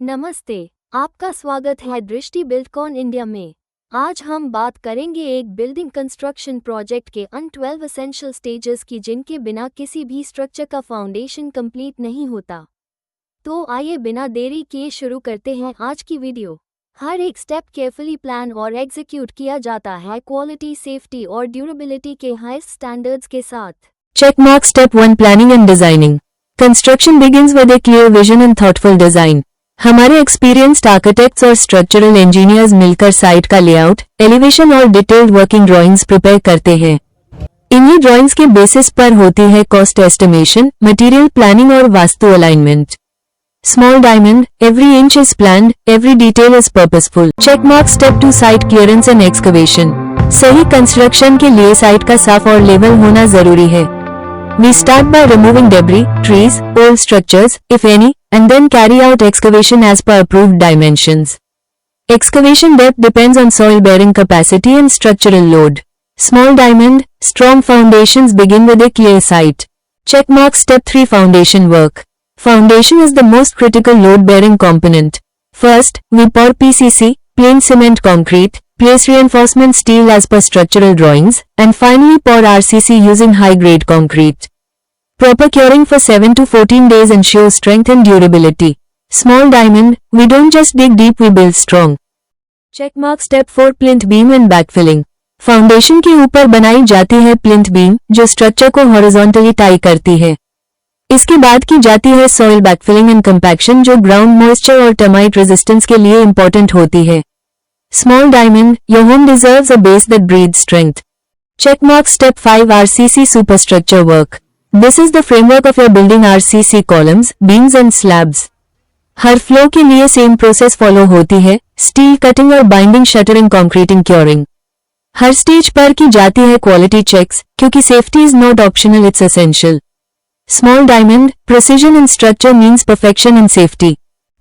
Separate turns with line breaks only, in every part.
नमस्ते, आपका स्वागत है दृष्टि बिल्डकॉन इंडिया में। आज हम बात करेंगे एक बिल्डिंग कंस्ट्रक्शन प्रोजेक्ट के उन 12 एसेंशियल स्टेजेस की जिनके बिना किसी भी स्ट्रक्चर का फाउंडेशन कंप्लीट नहीं होता। तो आइए बिना देरी किए शुरू करते हैं आज की वीडियो। हर एक स्टेप केयरफुली प्लान और एग्जीक्यूट किया जाता है क्वालिटी, सेफ्टी और ड्यूरेबिलिटी के हाईएस्ट स्टैंडर्ड्स के साथ।
Check mark step 1 planning and designing. Construction begins with a clear vision and thoughtful design. हमारे एक्सपीरियंस्ड आर्किटेक्ट्स और स्ट्रक्चरल इंजीनियर्स मिलकर साइट का लेआउट, एलिवेशन और डिटेल्ड वर्किंग ड्राइंग्स प्रिपेयर करते हैं। इन्हीं ड्राइंग्स के बेसिस पर होती है कॉस्ट एस्टिमेशन, मटेरियल प्लानिंग और vastu alignment. Small diamond, every inch is planned, every detail is purposeful. Check mark step 2 site clearance and excavation. सही कंस्ट्रक्शन के लिए साइट का साफ और लेवल होना जरूरी है। We start by removing debris, trees, old structures, if any, and then carry out excavation as per approved dimensions. Excavation depth depends on soil bearing capacity and structural load. Small diamond, strong foundations begin with a clear site. Check mark step 3 foundation work. Foundation is the most critical load bearing component. First, we pour PCC, plain cement concrete, place reinforcement steel as per structural drawings, and finally pour RCC using high-grade concrete. Proper curing for 7 to 14 days ensures strength and durability. Small diamond, we don't just dig deep, we build strong. Checkmark step 4 plinth beam and backfilling. Foundation के ऊपर बनाई जाती है plinth beam जो structure को horizontally tie करती है। इसके बाद की जाती है सॉइल बैकफिलिंग एंड कंपैक्शन जो ग्राउंड मॉइस्चर और टर्माइट रेजिस्टेंस के लिए इंपॉर्टेंट होती है। Small diamond, your home deserves a base that breathes strength. Checkmark step 5 RCC superstructure work. This is the framework of your building RCC columns, beams and slabs. Her flow के लिए same process follow होती है, steel cutting और binding, shuttering, concreting, curing. हर stage पर की जाती है quality checks क्योंकि safety is not optional, it's essential. Small diamond, precision in structure means perfection in safety.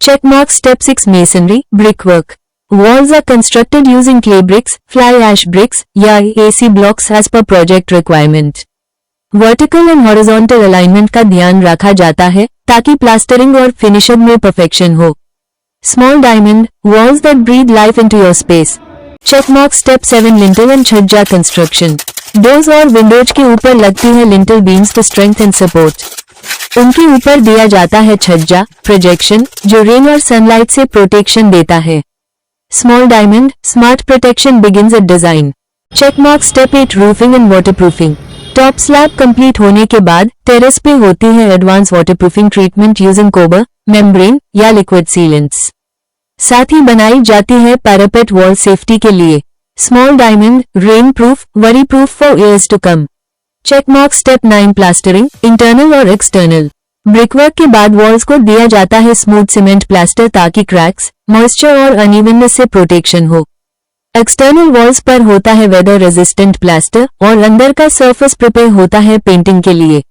Checkmark step 6 masonry, brickwork. Walls are constructed using clay bricks, fly ash bricks, या AC blocks as per project requirement. Vertical and horizontal alignment का ध्यान रखा जाता है ताकि plastering और finishing में perfection हो। Small diamond, walls that breathe life into your space. Checkmark step 7 lintel and छज्जा construction. Doors और विंडोज के ऊपर लगती है lintel beams to strength and support. उनके ऊपर दिया जाता है छज्जा, प्रोजेक्शन, जो रेन और सनलाइट से प्रोटेक्शन देता है। Small diamond, smart protection begins at design. Checkmark step 8 roofing and waterproofing. Top slab complete होने के बाद टेरेस पे होती है advanced waterproofing treatment using cover, membrane या liquid sealants. साथ ही बनाई जाती है parapet wall safety के लिए। Small diamond, rain proof, worry proof for years to come. Checkmark step 9 plastering, internal और external. ब्रिकवर्क के बाद वॉल्स को दिया जाता है स्मूथ सीमेंट प्लास्टर ताकि क्रैक्स, मॉइस्चर और अनइवननेस से प्रोटेक्शन हो। एक्सटर्नल वॉल्स पर होता है वेदर रेजिस्टेंट प्लास्टर और अंदर का सरफेस प्रिपेयर होता है पेंटिंग के लिए।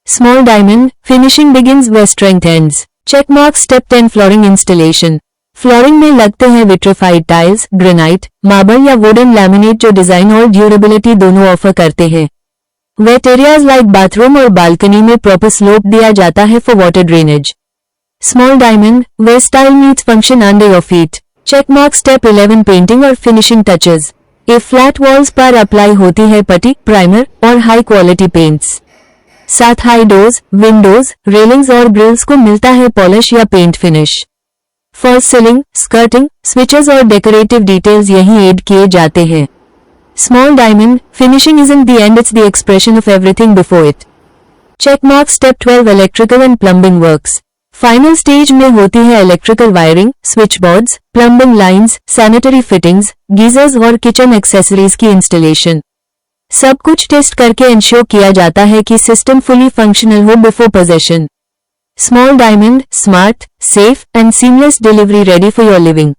Small diamond, finishing begins where strength ends. Check mark step 10 flooring installation. Flooring में लगते हैं विट्रिफाइड टाइल्स, ग्रेनाइट, मार्बल या वुडन लैमिनेट जो डिजाइन और ड्यूरेबिलिटी दोनों ऑफर करते हैं। वेट एरियाज लाइक बाथरूम और बालकनी में प्रॉपर स्लोप दिया जाता है for water drainage. Small diamond, where style meets function under your feet. Check mark step 11 painting और finishing touches. A flat walls पर अप्लाई होती है पट्टी, प्राइमर और हाई क्वालिटी पेंट्स। साथ हाई डोर्स, विंडोज, रेलिंग्स और ग्रिल्स को मिलता है पॉलिश या paint finish. False ceiling, skirting, switches और डेकोरेटिव डिटेल्स यहीं ऐड किए जाते हैं। Small diamond, finishing isn't the end, it's the expression of everything before it. Checkmark step 12 electrical and plumbing works. Final stage में होती है electrical wiring, switchboards, plumbing lines, sanitary fittings, geysers और kitchen accessories की installation. सब कुछ test करके ensure किया जाता है कि सिस्टम फुली फंक्शनल हो before possession. Small diamond, smart, safe and seamless delivery ready for your living.